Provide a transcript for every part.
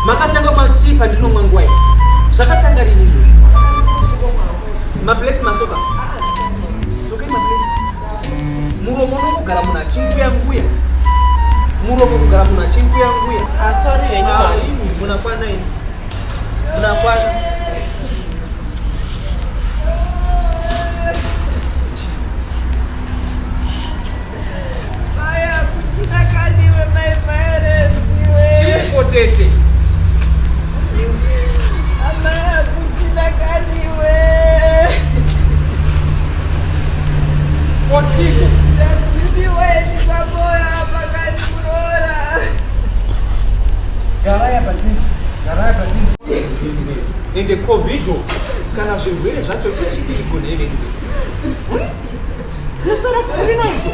Makatanga machipa ndinomwa nguwa iyi. Zvakatanga rini izvozvo? Mablets masoka. Soke mablets. Muromo unogara munhu achinguya nguya. Muromo unogara munhu achinguya nguya. Sorry yenyu munakwana ini. Munakwana. Maya kuchina kaniwe mai Chiko tete. Amaya kuchina kaniwe. Kochiko. Ndazidiwe ndipamoya pakati kurora. Garaya patini. Ende COVID kana zvirwere zvacho chidiko neve. Nasara kuri nazo.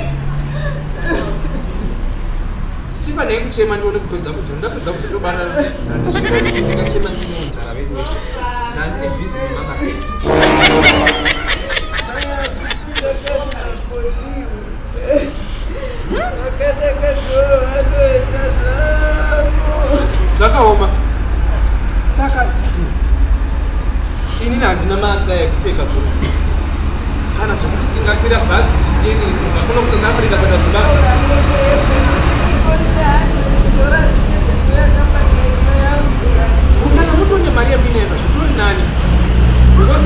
Chipa nei kuchema ndione kupedza kucho ndapedza kuti tobana ndachema ndinonzara vedu. Ndandine busy nemakasi. Zvakaoma. Saka ini handina mata ekupfeka bhutsu. Kana zvokuti tingakwira bhazi tichiende kuno kuSouth Africa kuenda Zimbabwe. Kana mutone mari yemineva zvitori nani. Because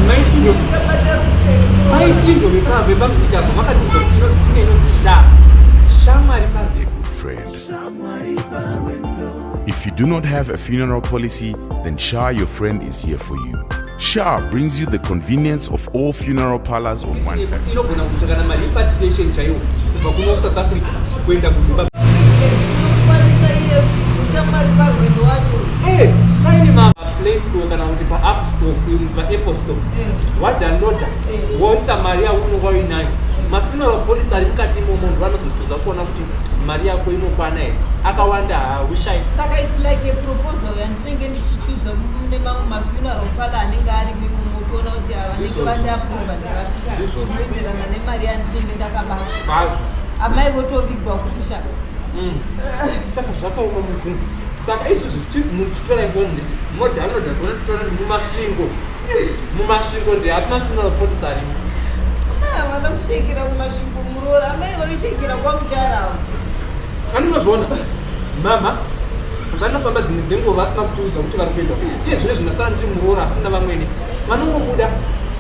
maitindo vepamusika apo makatiza kuti kune inonzi shamwari parwendo. If you do not have a funeral policy, then SHA, your friend, is here for you. SHA brings you the convenience of all funeral parlors on one platform. Sign him up Play Store kana kuti pa App Store pa Apple Store. Wadownloada woisa mari yaunonga uinayo. Mafuneral policy ari mukati munhu vanozotuza kuona kuti mari yako inokwana here. Akawanda haushai. Saka it's like a proposal yandinenge ndichichuza kune mamwe mafuneral parlor anenge ari kuona kuti vanenge vandaapprova ndevanoenderana nemari yandinenge ndakabata. Amai votovigwa kupisha. Saka zvakaoma muvhungu. Saka izvi muchitora ifoni ndisi modownloada kunotora mumasvingo ndehapina funeral policy arimo. Vanokushekera mumasvingo muroora. Amai vakushekera kwamutarawo. Anozviona mama vanofamba dzimwe dzenguva vasina kutiudza kuti vari kuenda iye zvino zvinasara ndiri muroora asina vamwene vanongobuda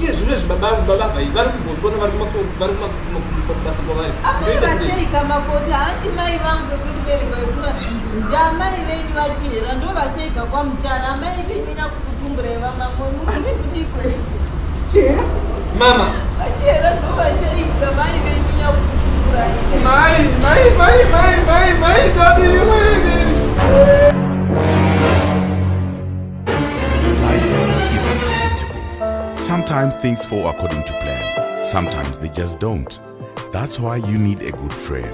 iye zvino zvibaba vai vari kugotsona vari kumabasa kwavari. Amai vasheika makota handi mai vangu vekuti bereka vekumasvingo ndamai venyu vachera ndo vasheika kwamutara. Amai venyu nyakukutumburai vamamwe muri kudikwe chera mama vachera ndo vasheika mai venyu nyakukutumburai. Life is unpredictable. Sometimes things fall according to plan. Sometimes they just don't. That's why you need a good friend.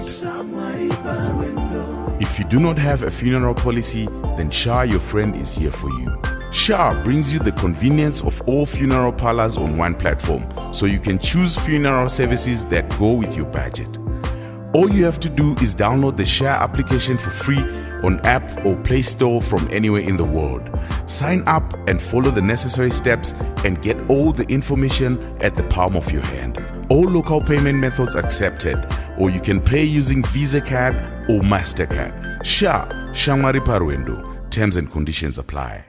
If you do not have a funeral policy, then SHA, your friend, is here for you. SHA brings you the convenience of all funeral parlors on one platform, so you can choose funeral services that go with your budget. All you have to do is download the SHA application for free on App or Play Store from anywhere in the world. Sign up and follow the necessary steps and get all the information at the palm of your hand. All local payment methods accepted, or you can pay using Visa card or MasterCard. SHA, Shamwari Parwendo. Terms and conditions apply.